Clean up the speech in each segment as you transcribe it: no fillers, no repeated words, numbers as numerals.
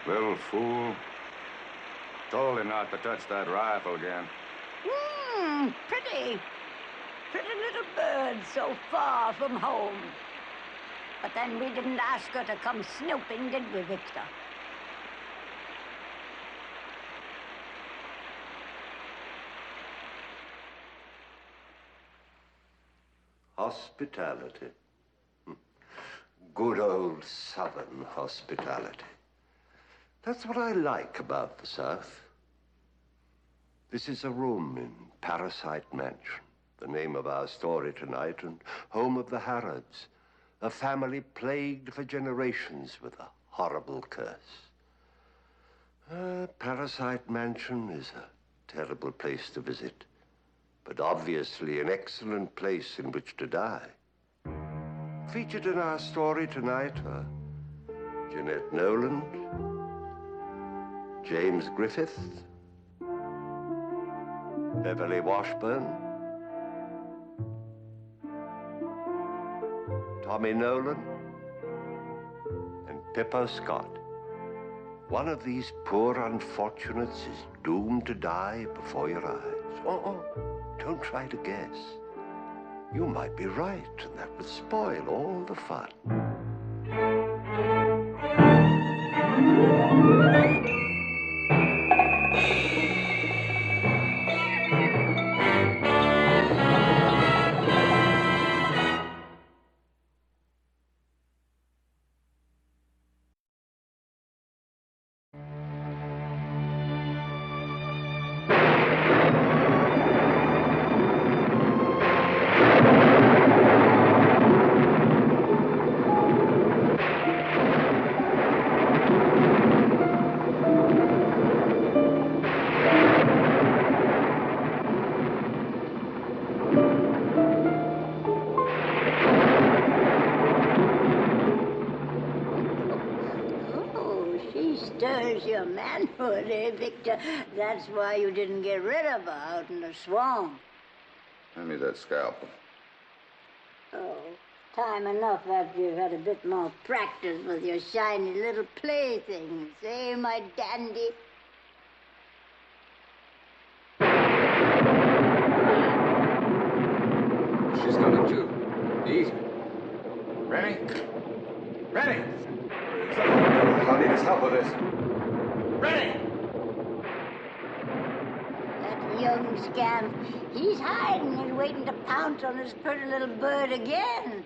Little fool. Told him not to touch that rifle again. Pretty. Pretty little bird so far from home. But then we didn't ask her to come snooping, did we, Victor? Hospitality. Good old Southern hospitality. That's what I like about the South. This is a room in Parasite Mansion, the name of our story tonight, and home of the Harrods, a family plagued for generations with a horrible curse. Parasite Mansion is a terrible place to visit, but obviously an excellent place in which to die. Featured in our story tonight are Jeanette Nolan, James Griffith, Beverly Washburn, Tommy Nolan, and Pippa Scott. One of these poor unfortunates is doomed to die before your eyes. Don't try to guess. You might be right, and that would spoil all the fun. Stirs your manhood, eh, Victor? That's why you didn't get rid of her out in the swamp. Hand me that scalpel. Oh, time enough after you've had a bit more practice with your shiny little playthings, eh, my dandy? She's coming too. Easy. Rennie? Rennie! I'll need his help with this. Rennie! That young scamp, he's hiding and waiting to pounce on his pretty little bird again.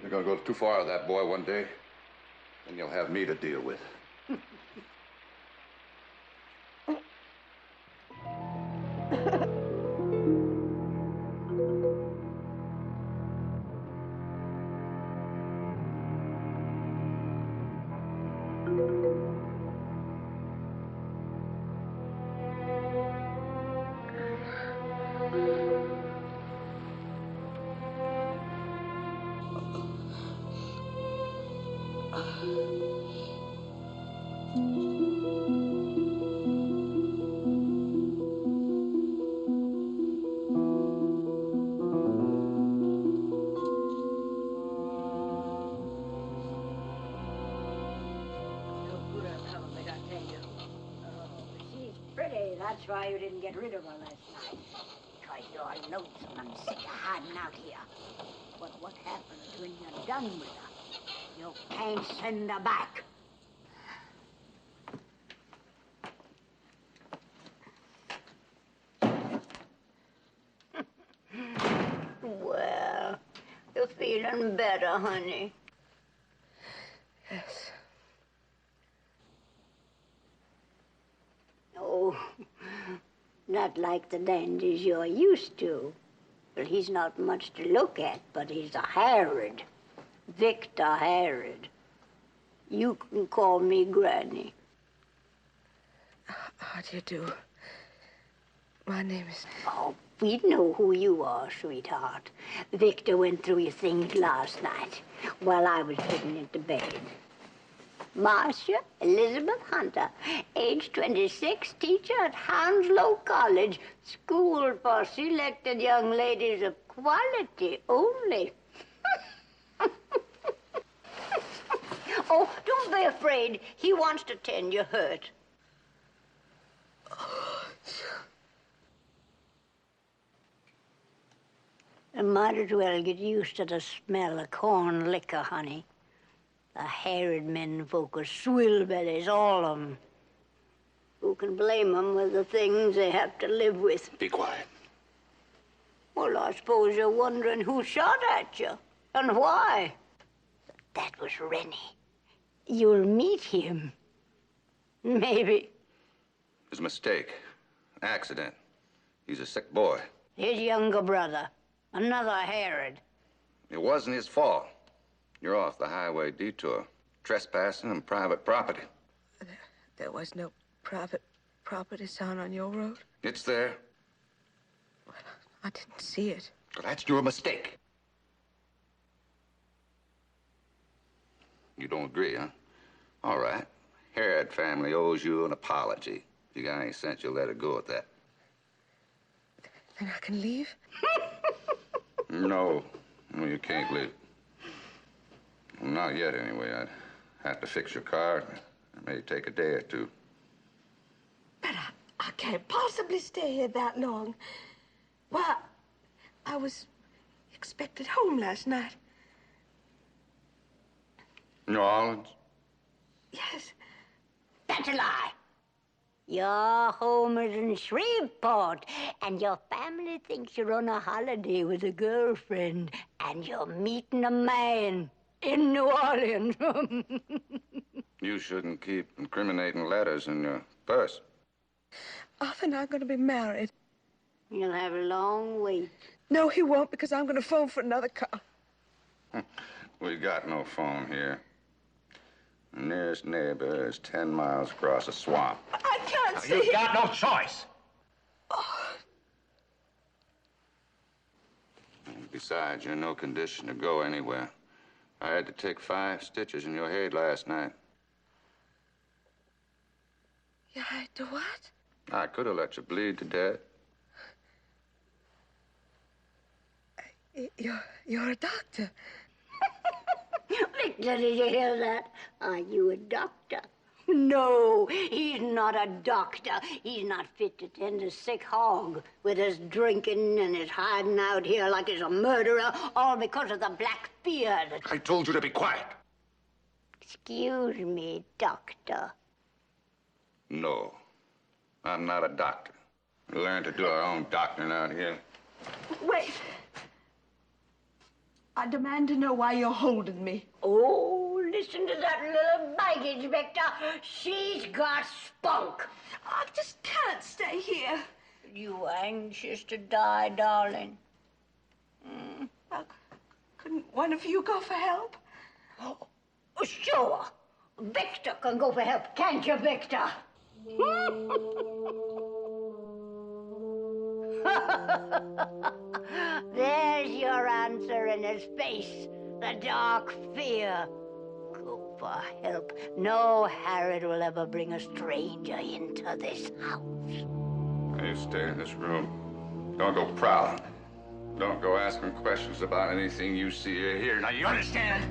You're gonna go too far with that boy one day, then you'll have me to deal with. That's why you didn't get rid of her last night. Because you're lonesome and sick of hiding out here. But what happens when you're done with her? You can't send her back. Well, you're feeling better, honey. Yes. Oh, not like the dandies you're used to. Well, he's not much to look at, but he's a Harrod. Victor Harrod. You can call me Granny. How do you do? My name is... Oh, we know who you are, sweetheart. Victor went through your things last night while I was putting it to bed. Marcia Elizabeth Hunter, age 26, teacher at Hounslow College, school for selected young ladies of quality only. Oh, don't be afraid. He wants to tend your hurt. You might as well get used to the smell of corn liquor, honey. The harried men folk are swill bellies, all of 'em. Who can blame 'em with the things they have to live with? Be quiet. Well, I suppose you're wondering who shot at you and why. That was Rennie. You'll meet him. Maybe. It was a mistake. Accident. He's a sick boy. His younger brother. Another Herod. It wasn't his fault. You're off the highway detour. Trespassing on private property. There was no private property sign on your road? It's there. Well, I didn't see it. Well, that's your mistake. You don't agree, huh? All right. Herod family owes you an apology. If you got any sense, you'll let it go at that. Then I can leave? No. No, you can't leave. Well, not yet, anyway. I'd have to fix your car. It may take a day or two. But I can't possibly stay here that long. Why, I was expected home last night. New Orleans? Yes. That's a lie. Your home is in Shreveport, and your family thinks you're on a holiday with a girlfriend, and you're meeting a man in New Orleans. You shouldn't keep incriminating letters in your purse. Arthur and I are going to be married. You'll have a long wait. No, he won't, because I'm going to phone for another car. We got no phone here. The nearest neighbor is 10 miles across a swamp. I can't see. You've got no choice. Besides, you're in no condition to go anywhere. I had to take 5 stitches in your head last night. You had to what? I could have let you bleed to death. You're a doctor. Victor, did you hear that? Are you a doctor? No, he's not a doctor. He's not fit to tend a sick hog with his drinking and his hiding out here like he's a murderer, all because of the black fear that... I told you to be quiet. Excuse me, doctor. No, I'm not a doctor. We learned to do our own doctoring out here. Wait. I demand to know why you're holding me. Oh, listen to that little baggage, Victor. She's got spunk. I just can't stay here. You anxious to die, darling? Couldn't one of you go for help? Oh, sure. Victor can go for help, can't you, Victor? There's your answer in his face. The dark fear. Go for help. No Herod will ever bring a stranger into this house. You stay in this room. Don't go prowling. Don't go asking questions about anything you see or hear. Now, you understand?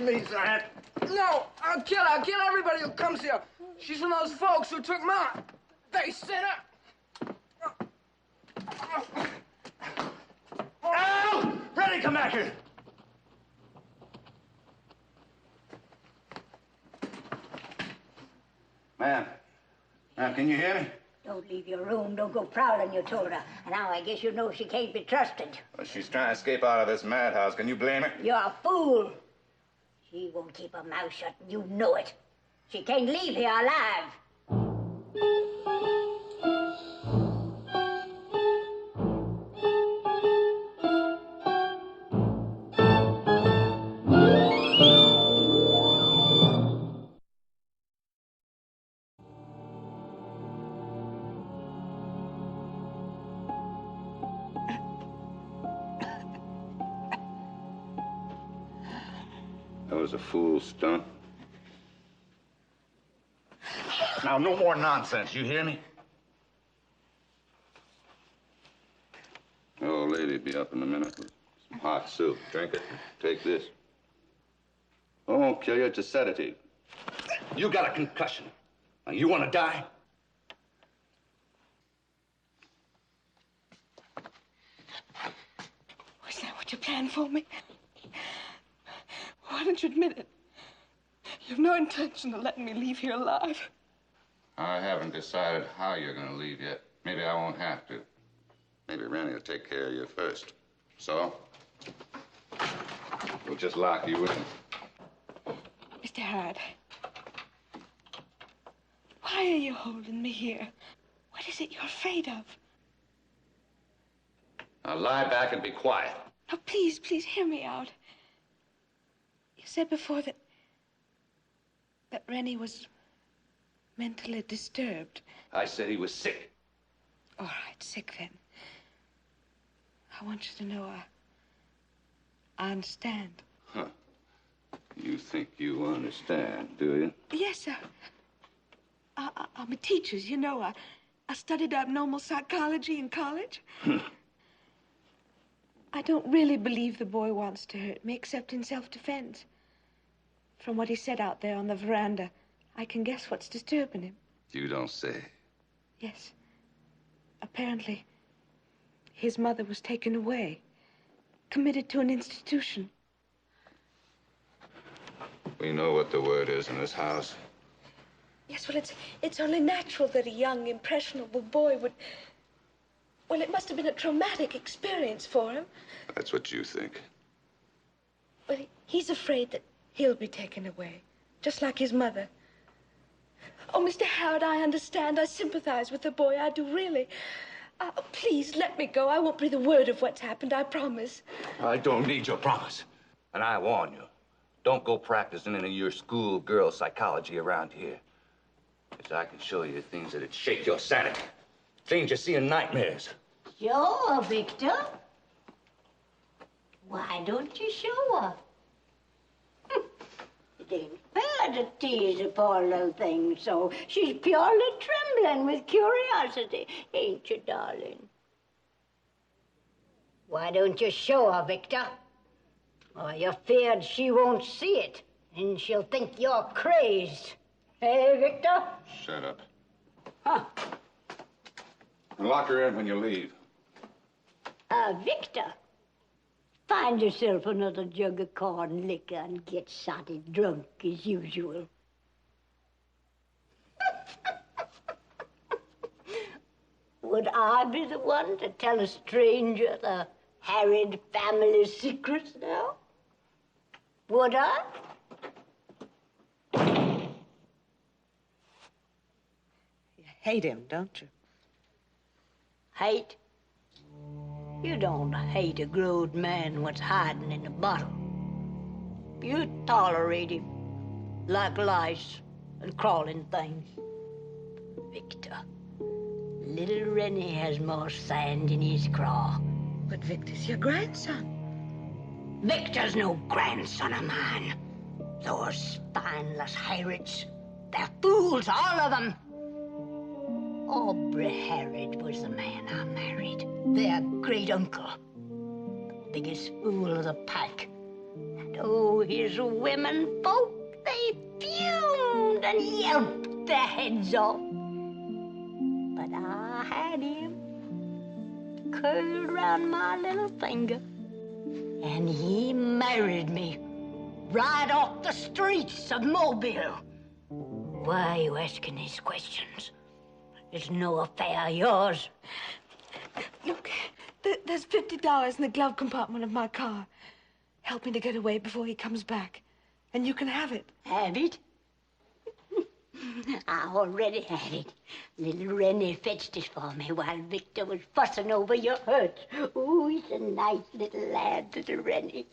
me, Sergeant. No, I'll kill her. I'll kill everybody who comes here. She's from those folks who took Mom. They sent her. Al! Ready, come back here. Ma'am, can you hear me? Don't leave your room. Don't go prowling, you told her. And now I guess you know she can't be trusted. Well, she's trying to escape out of this madhouse. Can you blame her? You're a fool. She won't keep her mouth shut, and you know it. She can't leave here alive. That was a fool stunt. Now, no more nonsense. You hear me? The old lady'll be up in a minute with some hot soup. Drink it. Take this. It won't kill you. It's a sedative. You got a concussion. Now, you want to die? Was that what you planned for me? Why don't you admit it? You've no intention of letting me leave here alive. I haven't decided how you're going to leave yet. Maybe I won't have to. Maybe Rennie will take care of you first. So, we'll just lock you in. Mr. Harrod, why are you holding me here? What is it you're afraid of? Now lie back and be quiet. Now, please, hear me out. You said before that Rennie was mentally disturbed. I said he was sick. All right, sick then. I want you to know I understand. Huh. You think you understand, do you? Yes, sir. I'm a teacher, you know. I studied abnormal psychology in college. I don't really believe the boy wants to hurt me, except in self-defense. From what he said out there on the veranda, I can guess what's disturbing him. You don't say. Yes. Apparently, his mother was taken away, committed to an institution. We know what the word is in this house. Yes, well, it's only natural that a young, impressionable boy would... Well, it must have been a traumatic experience for him. That's what you think. Well, he's afraid that he'll be taken away, just like his mother. Oh, Mr. Howard, I understand. I sympathize with the boy. I do, really. Please, let me go. I won't breathe a word of what's happened, I promise. I don't need your promise. And I warn you, don't go practicing any of your schoolgirl psychology around here. Because I can show you things that'd shake your sanity. Things you see in nightmares. Sure, Victor. Why don't you show her? It ain't fair to tease a poor little thing so. She's purely trembling with curiosity, ain't you, darling? Why don't you show her, Victor? Or you're feared she won't see it, and she'll think you're crazed. Hey, Victor? Shut up. Huh. And lock her in when you leave. Victor, find yourself another jug of corn liquor and get sotty drunk as usual. Would I be the one to tell a stranger the harried family secrets now? Would I? You hate him, don't you? Hate? You don't hate a grown man what's hiding in a bottle. You tolerate him like lice and crawling things. Victor, little Rennie has more sand in his craw. But Victor's your grandson. Victor's no grandson of mine. Those spineless Harrods, they're fools, all of them. Aubrey Harrod was the man I married. Their great uncle. The biggest fool of the pack. Oh, his women folk, they fumed and yelped their heads off. But I had him curled round my little finger, and he married me right off the streets of Mobile. Why are you asking these questions? It's no affair of yours. Look, there's $50 in the glove compartment of my car. Help me to get away before he comes back, and you can have it. Have it? I already had it. Little Rennie fetched it for me while Victor was fussing over your hurt. Oh, he's a nice little lad, little Rennie.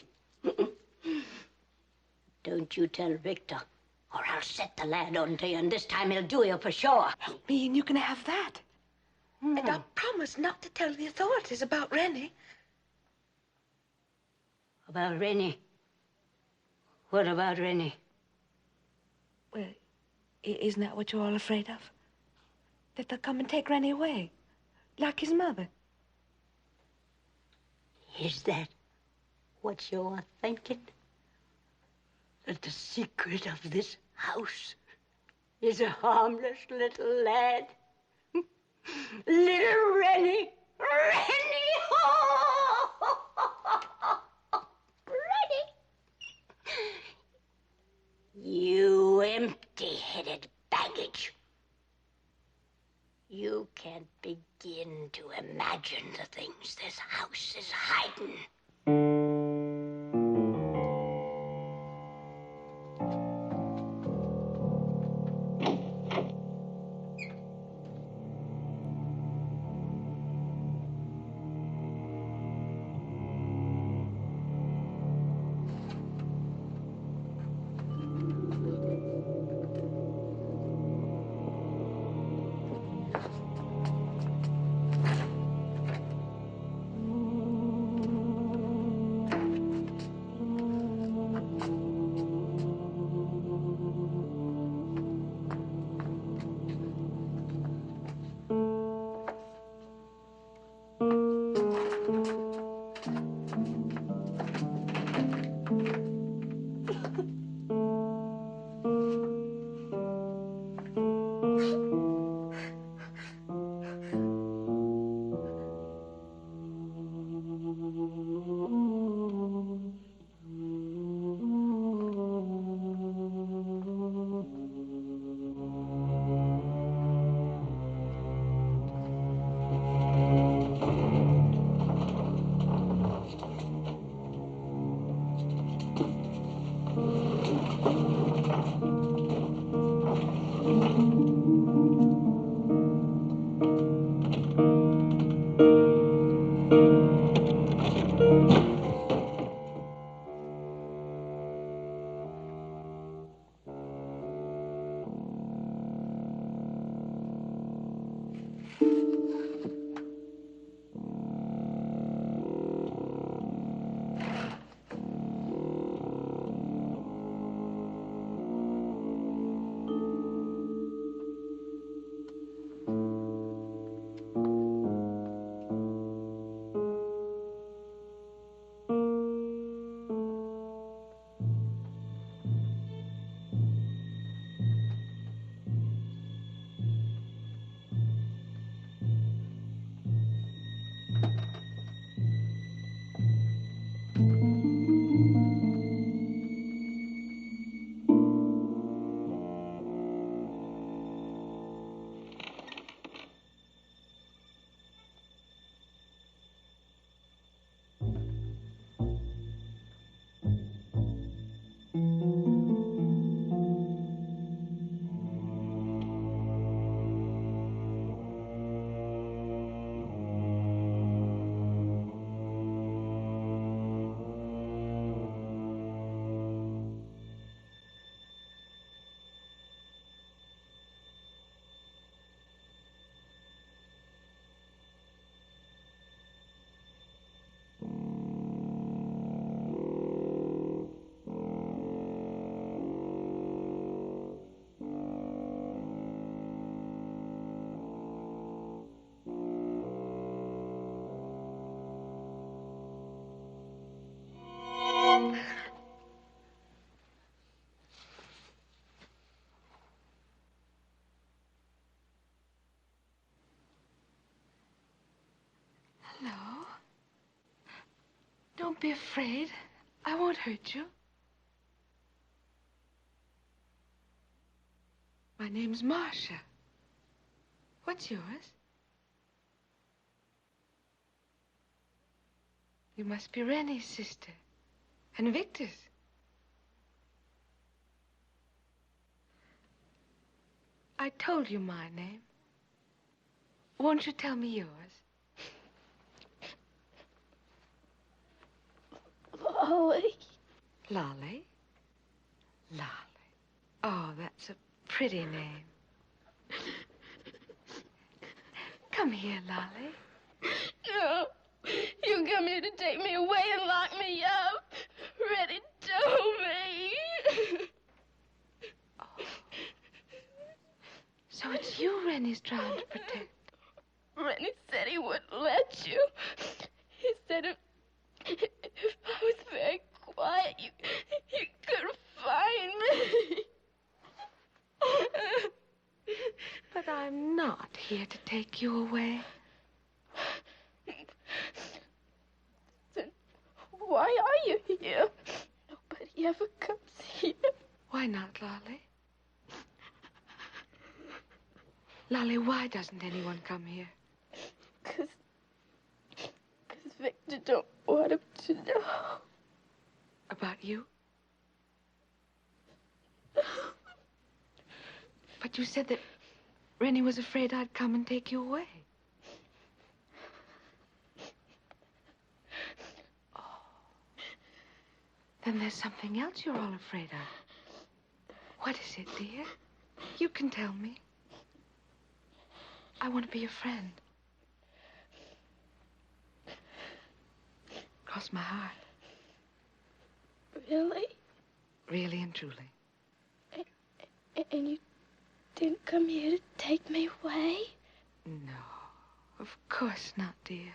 Don't you tell Victor, or I'll set the lad onto you, and this time he'll do you for sure. Help me, and you can have that. And I promise not to tell the authorities about Rennie. About Rennie? What about Rennie? Well, isn't that what you're all afraid of? That they'll come and take Rennie away, like his mother. Is that what you're thinking? That the secret of this house is a harmless little lad? Little Rennie! Rennie! Rennie! You empty-headed baggage. You can't begin to imagine the things this house is hiding. be afraid. I won't hurt you. My name's Marcia. What's yours? You must be Rennie's sister. And Victor's. I told you my name. Won't you tell me yours? Lolly. Lolly? Lolly. Oh, that's a pretty name. Come here, Lolly. No. You come here to take me away and lock me up. Ready told me. Oh. So it's you Rennie's trying to protect. Rennie said he wouldn't let you. He said if I was very quiet, you could find me. But I'm not here to take you away. Then why are you here? Nobody ever comes here. Why not, Lolly? Lolly, why doesn't anyone come here? 'Cause Victor don't want him to know. About you? But you said that Rennie was afraid I'd come and take you away. Oh. Then there's something else you're all afraid of. What is it, dear? You can tell me. I want to be your friend. Cross my heart. Really? Really and truly. And you didn't come here to take me away? No, of course not, dear.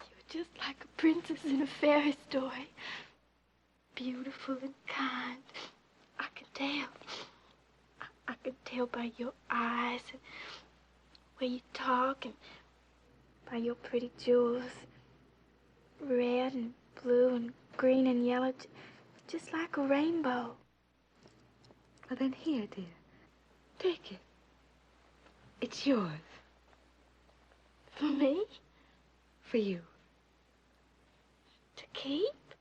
You're just like a princess in a fairy story. Beautiful and kind. I could tell. I could tell by your eyes and way you talk and by your pretty jewels. Red and blue and green and yellow, just like a rainbow. Well, then here, dear. Take it. It's yours. For me? For you. To keep?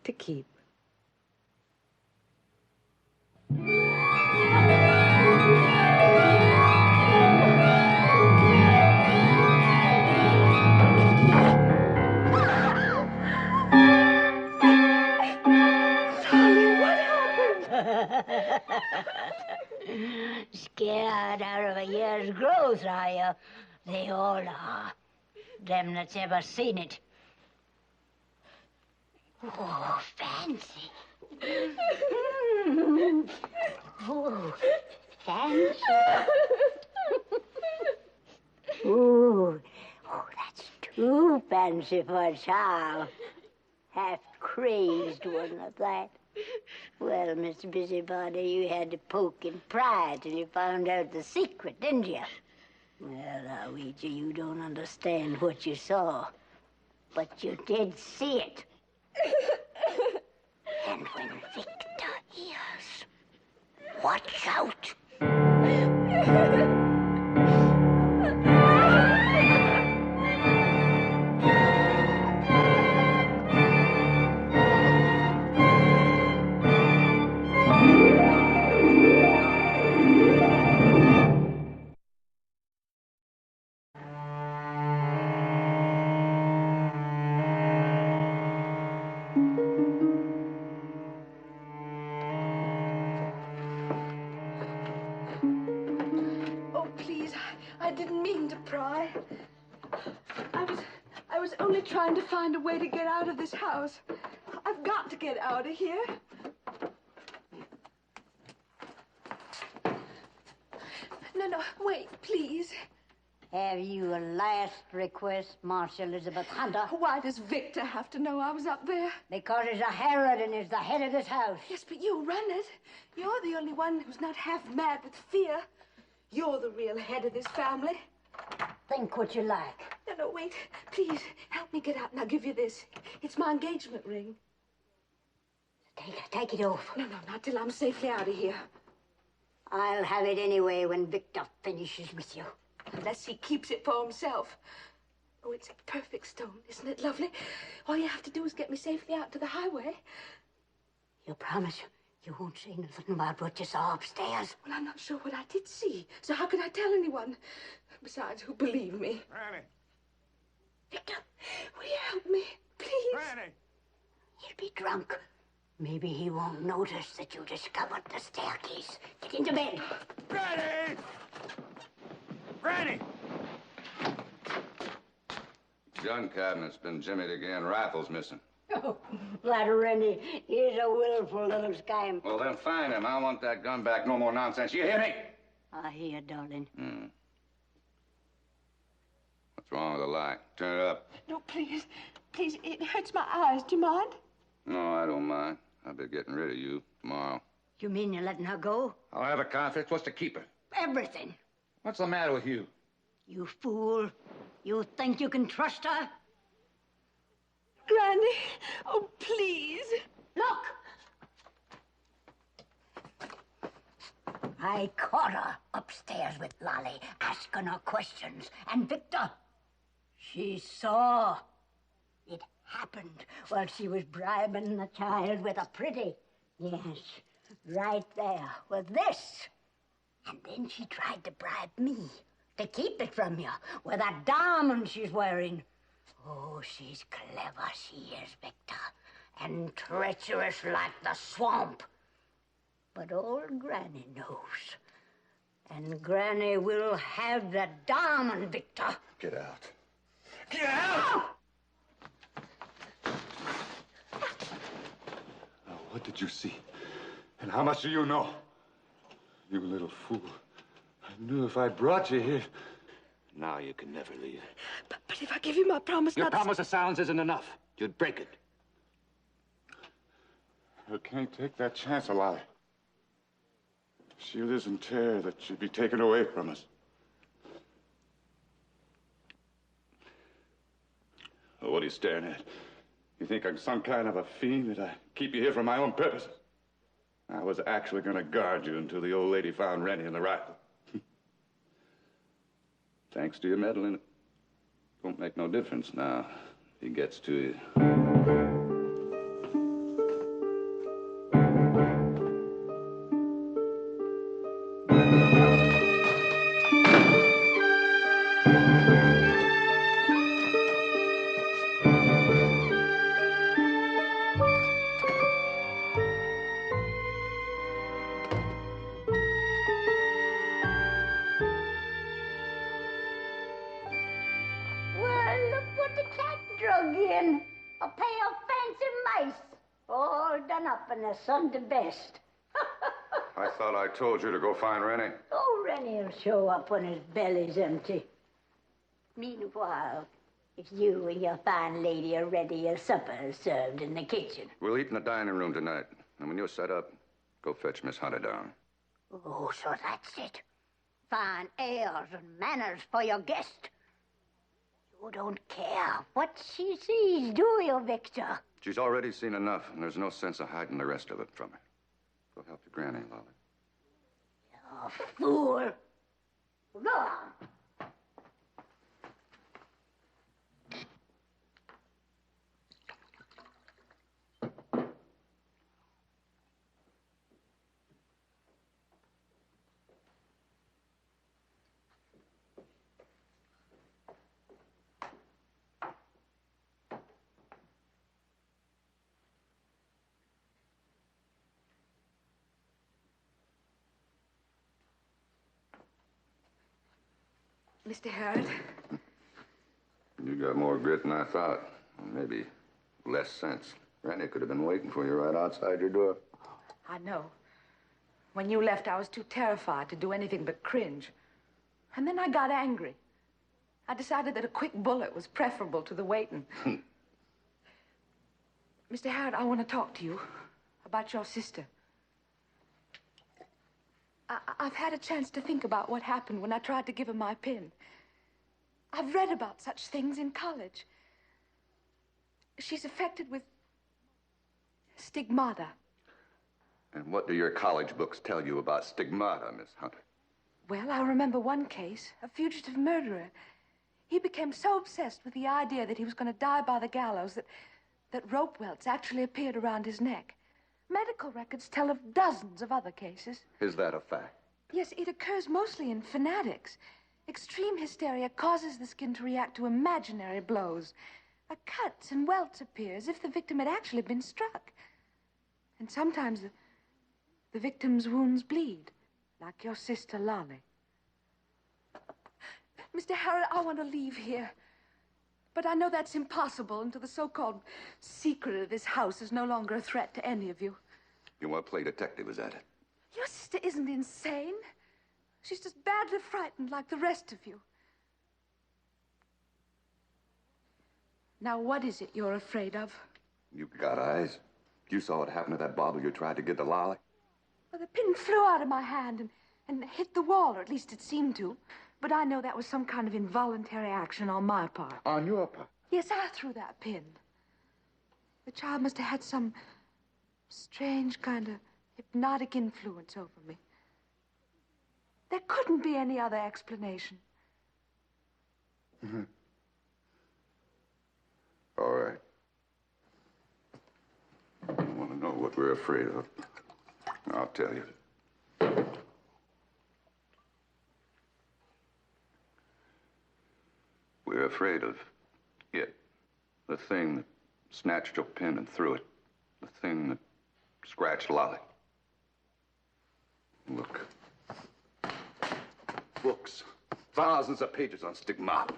To keep. Scared out of a year's growth, are you? They all are. Them that's ever seen it. Oh, fancy. Oh, fancy. Ooh, oh, that's too fancy for a child. Half crazed one at that. Well, Mr. Busybody, you had to poke and pry till you found out the secret, didn't you? Well, I'll wager you don't understand what you saw. But you did see it. And when Victor hears, watch out. Oh, please, I didn't mean to pry. I was only trying to find a way to get out of this house. I've got to get out of here. No, wait, please. Have you a last request, Marcia Elizabeth Hunter? Why does Victor have to know I was up there? Because he's a Herod and he's the head of this house. Yes, but you run it. You're the only one who's not half mad with fear. You're the real head of this family. Think what you like. No, wait. Please, help me get out and I'll give you this. It's my engagement ring. Take it off. No, not till I'm safely out of here. I'll have it anyway when Victor finishes with you. Unless he keeps it for himself. Oh, it's a perfect stone, isn't it lovely? All you have to do is get me safely out to the highway. You promise you won't say nothing about what you saw upstairs? Well, I'm not sure what I did see, so how could I tell anyone? Besides, who'll believe me? Granny! Victor, will you help me, please? Granny! He'll be drunk. Maybe he won't notice that you discovered the staircase. Get into bed. Granny! Granny! Gun cabinet's been jimmied again. Rifle's missing. Oh, that Rennie, he's a willful little scamp. Well, then find him. I want that gun back. No more nonsense. You hear me? I hear, darling. What's wrong with the light? Turn it up. No, please. Please, it hurts my eyes. Do you mind? No, I don't mind. I'll be getting rid of you tomorrow. You mean you're letting her go? I'll have a conflict. What's to keep her? Everything. What's the matter with you? You fool. You think you can trust her? Granny, oh, please. Look! I caught her upstairs with Lolly, asking her questions. And Victor, she saw. It happened while she was bribing the child with a pretty. Yes, right there, with this. And then she tried to bribe me to keep it from you with that diamond she's wearing. Oh, she's clever, she is, Victor, and treacherous like the swamp. But old Granny knows. And Granny will have the diamond, Victor. Get out. Get out! Now, what did you see? And how much do you know? You little fool. I knew if I brought you here... Now you can never leave. But if I give you my promise Your not promise of silence isn't enough. You'd break it. I can't take that chance, Lolly. She lives in terror that she'd be taken away from us. Well, what are you staring at? You think I'm some kind of a fiend that I keep you here for my own purposes? I was actually going to guard you until the old lady found Rennie and the rifle. Thanks to your meddling, it won't make no difference now if he gets to you. A pair of fancy mice, all done up in the Sunday best. I thought I told you to go find Rennie. Oh, Rennie'll show up when his belly's empty. Meanwhile, if you and your fine lady are ready, your supper is served in the kitchen. We'll eat in the dining room tonight. And when you're set up, go fetch Miss Hunter down. Oh, so that's it. Fine airs and manners for your guest. You don't care what she sees, do you, Victor? She's already seen enough, and there's no sense of hiding the rest of it from her. Go help your granny, Lolly. You fool. Go on. Mr. Harrod. You got more grit than I thought. Maybe less sense. Rennie could have been waiting for you right outside your door. I know. When you left, I was too terrified to do anything but cringe. And then I got angry. I decided that a quick bullet was preferable to the waiting. Mr. Howard, I want to talk to you about your sister. I've had a chance to think about what happened when I tried to give her my pin. I've read about such things in college. She's affected with stigmata. And what do your college books tell you about stigmata, Miss Hunter? Well, I remember one case, a fugitive murderer. He became so obsessed with the idea that he was going to die by the gallows that rope welts actually appeared around his neck. Medical records tell of dozens of other cases. Is that a fact? Yes, it occurs mostly in fanatics. Extreme hysteria causes the skin to react to imaginary blows. Cuts and welts appear as if the victim had actually been struck. And sometimes the victim's wounds bleed, like your sister Lolly. Mr. Harrod, I want to leave here. But I know that's impossible until the so-called secret of this house is no longer a threat to any of you. You want to play detective, is that it? Your sister isn't insane. She's just badly frightened like the rest of you. Now, what is it you're afraid of? You've got eyes. You saw what happened to that bottle you tried to give to Lolly? Well, the pin flew out of my hand and hit the wall, or at least it seemed to. But I know that was some kind of involuntary action on my part. On your part? Yes, I threw that pin. The child must have had some strange kind of hypnotic influence over me. There couldn't be any other explanation. Mm-hmm. All right. You want to know what we're afraid of? I'll tell you. We're afraid of it. The thing that snatched your pin and threw it. The thing that scratched Lolly. Look. Books. Thousands of pages on stigmata.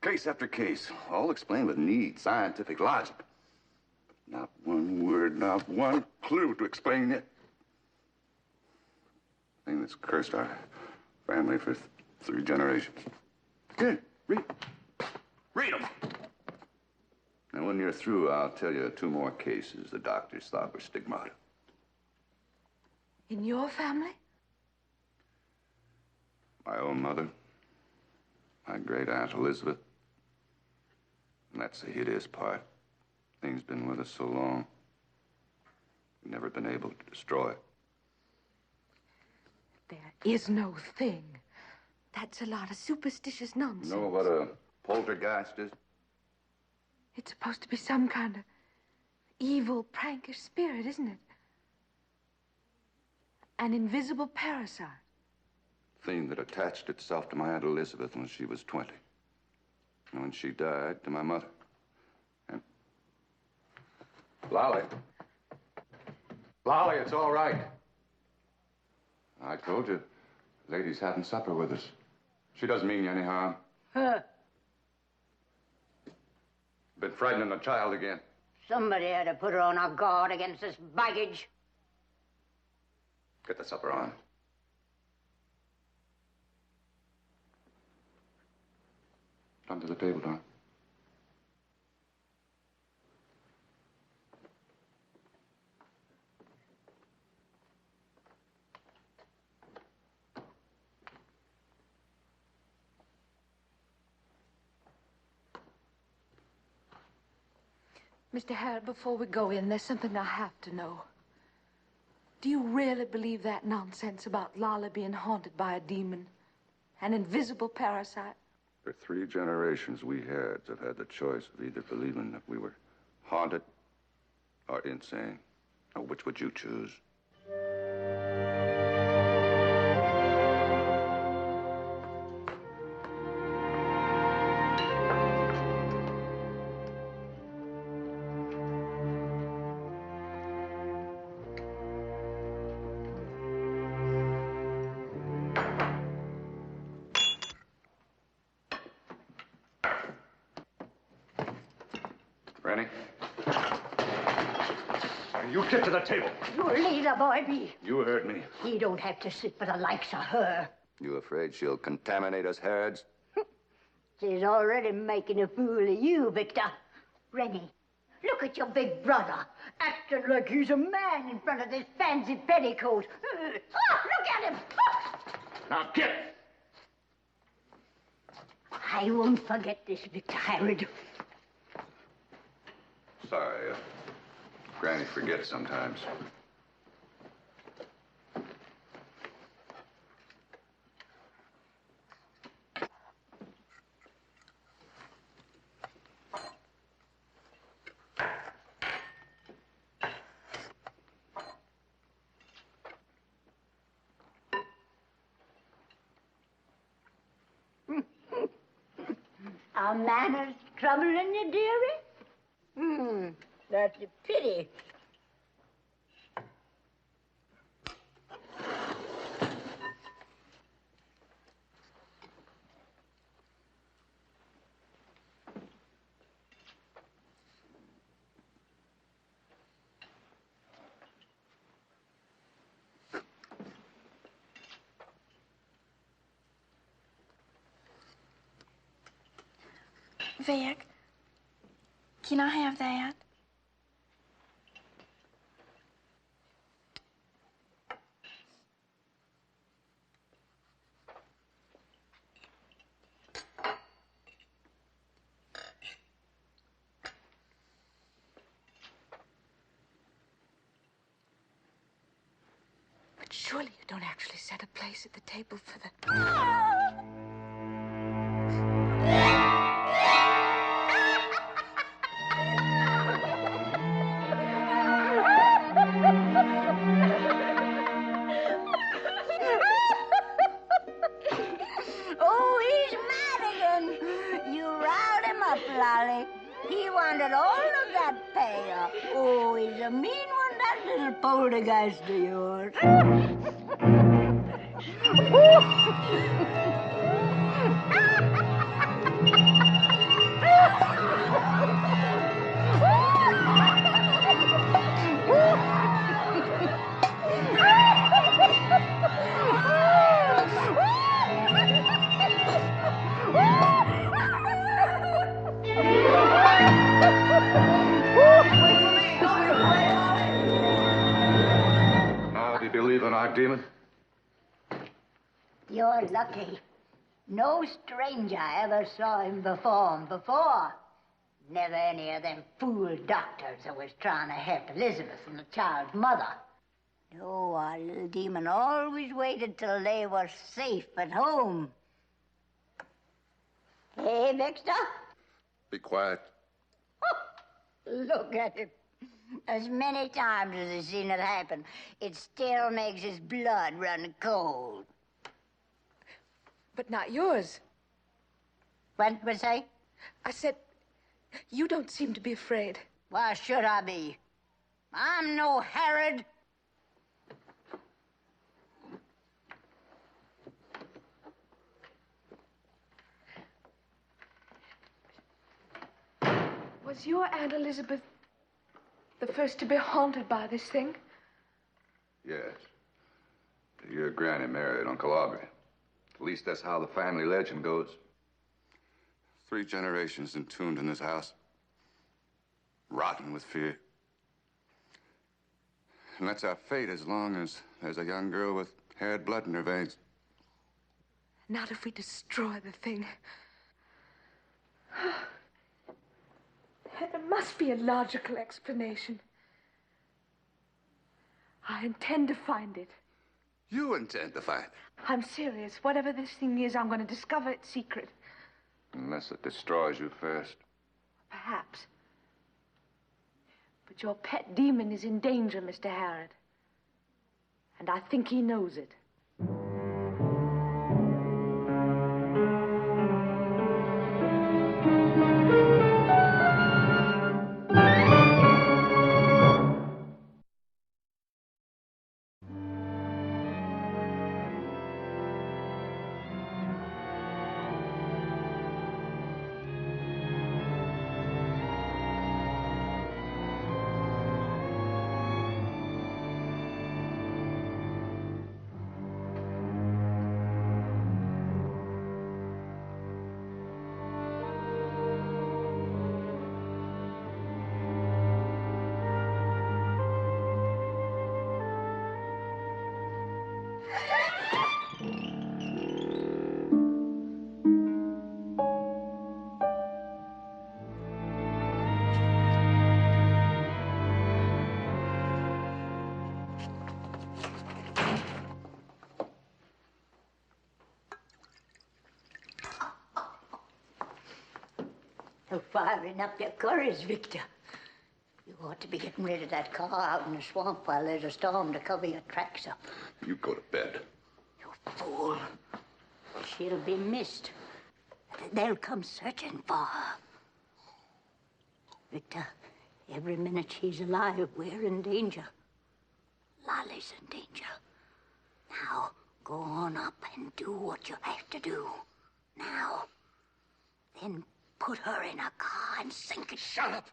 Case after case. All explained with neat scientific logic. Not one word, not one clue to explain it. Thing that's cursed our family for 3 generations. Here, read. Read them. And when you're through, I'll tell you 2 more cases the doctors thought were stigmata. In your family? My own mother, my great-aunt Elizabeth. And that's the hideous part. Thing's been with us so long, we've never been able to destroy it. There is no thing. That's a lot of superstitious nonsense. You know what a poltergeist is? It's supposed to be some kind of evil, prankish spirit, isn't it? An invisible parasite. Thing that attached itself to my Aunt Elizabeth when she was 20. And when she died, to my mother. And... Lolly. Lolly, it's all right. I told you, lady's having supper with us. She doesn't mean you any harm. Huh. Been frightening the child again. Somebody had to put her on her guard against this baggage. Get the supper on. Come to the table, Don. Mr. Harrod, before we go in, there's something I have to know. Do you really believe that nonsense about Lolly being haunted by a demon? An invisible parasite? For 3 generations, we Harrods have had the choice of either believing that we were haunted or insane. Now, which would you choose? Rennie? You get to the table. You leave the boy be. You heard me. He don't have to sit for the likes of her. You afraid she'll contaminate us Harrods? She's already making a fool of you, Victor. Rennie, look at your big brother, acting like he's a man in front of this fancy petticoat. Look at him! Now, get! I won't forget this, Victor Harrod. Sorry, Granny forgets sometimes. Are manners troubling you, dearie? That's a pity. Vic, can I have that? But surely you don't actually set a place at the table for the... Oh, he's mad again. You riled him up, Lolly. He wanted all of that payoff. Oh, he's a mean one, that little poltergeist of yours. Now, do you believe in our demon? You're lucky. No stranger ever saw him perform before. Never any of them fool doctors that was trying to help Elizabeth and the child's mother. No, our little demon always waited till they were safe at home. Hey, Victor? Be quiet. Look at him. As many times as he's seen it happen, it still makes his blood run cold. But not yours. What was I? I said, you don't seem to be afraid. Why should I be? I'm no Herod. Was your Aunt Elizabeth the first to be haunted by this thing? Yes. Your granny married Uncle Aubrey. At least that's how the family legend goes. 3 generations entombed in this house. Rotten with fear. And that's our fate as long as there's a young girl with Herod blood in her veins. Not if we destroy the thing. There must be a logical explanation. I intend to find it. You intend to find it. I'm serious. Whatever this thing is, I'm going to discover its secret. Unless it destroys you first. Perhaps. But your pet demon is in danger, Mr. Harrod. And I think he knows it. So firing up your courage, Victor. You ought to be getting rid of that car out in the swamp while there's a storm to cover your tracks up. You go to bed. You fool. She'll be missed. They'll come searching for her. Victor, every minute she's alive, we're in danger. Lolly's in danger. Now, go on up and do what you have to do. Now. Then put her in a car and sink it. Shut up!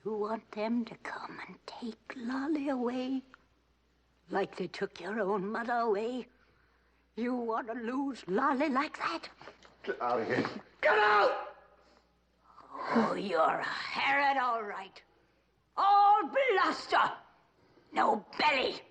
You want them to come and take Lolly away? Like they took your own mother away? You want to lose Lolly like that? Get out of here. Get out! Oh, you're a Herod, all right. All bluster. No belly.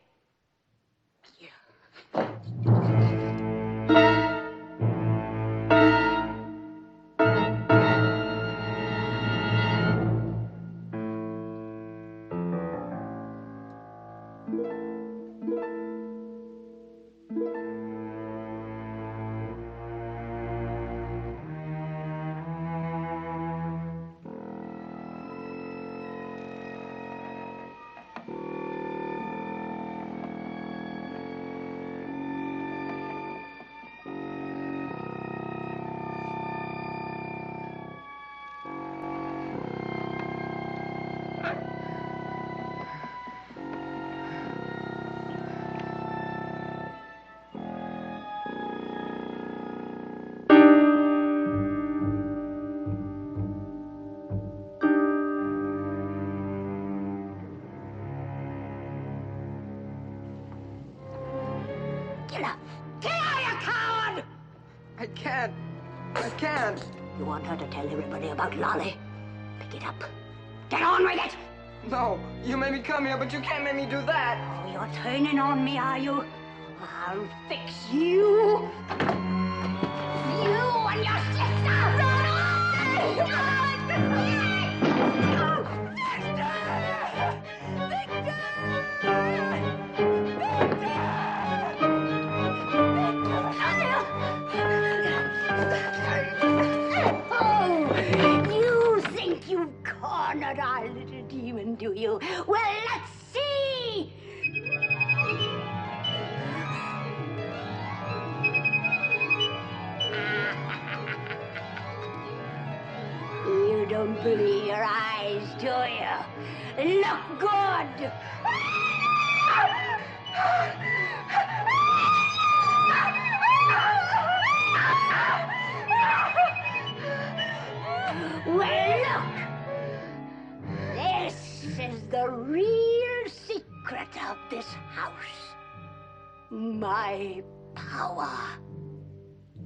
I can't. You want her to tell everybody about Lolly? Pick it up. Get on with it! No, you made me come here, but you can't make me do that. Oh, you're turning on me, are you? I'll fix you. You and your sister! Cornered our little demon, do you? Well, let's see! You don't believe your eyes, do you? Look good! Well, look! This is the real secret of this house. My power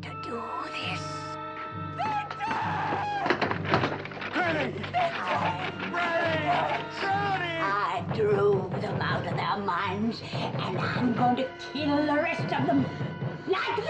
to do this. I drove them out of their minds, and I'm going to kill the rest of them like this.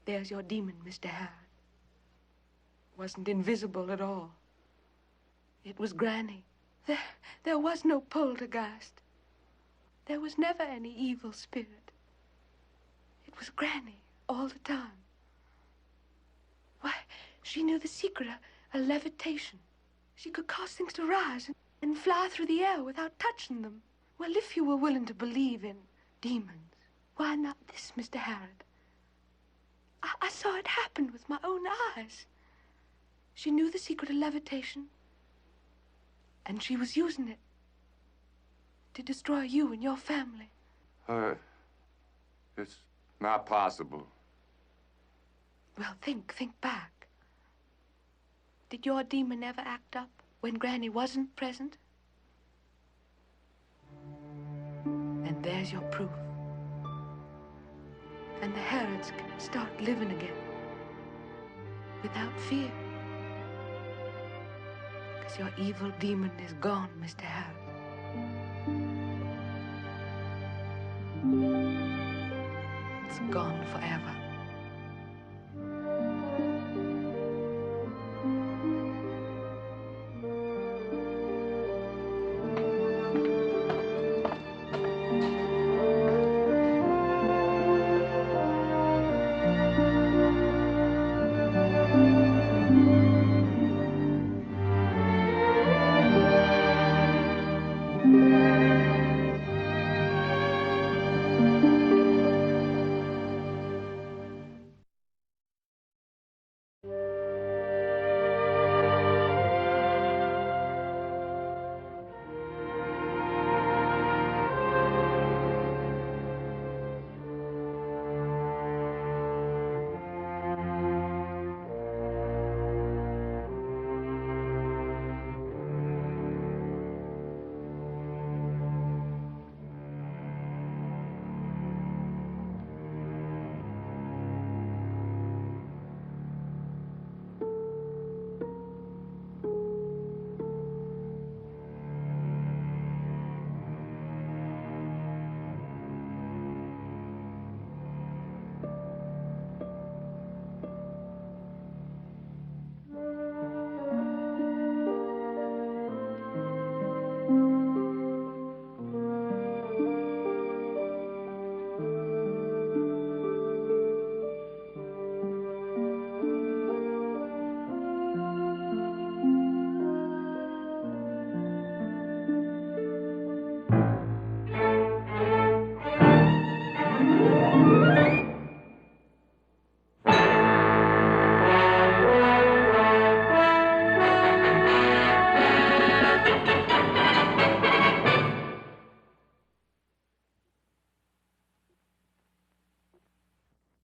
There's your demon, Mr. Harrod. Wasn't invisible at all. It was Granny. There was no poltergeist. There was never any evil spirit. It was Granny all the time. Why, she knew the secret of levitation. She could cause things to rise and fly through the air without touching them. Well, if you were willing to believe in demons, why not this, Mr. Harrod? I saw it happen with my own eyes. She knew the secret of levitation, and she was using it to destroy you and your family. It's not possible. Well, think back. Did your demon ever act up? when Granny wasn't present? And there's your proof. And the Herods can start living again without fear. Because your evil demon is gone, Mr. Harrod. It's gone forever.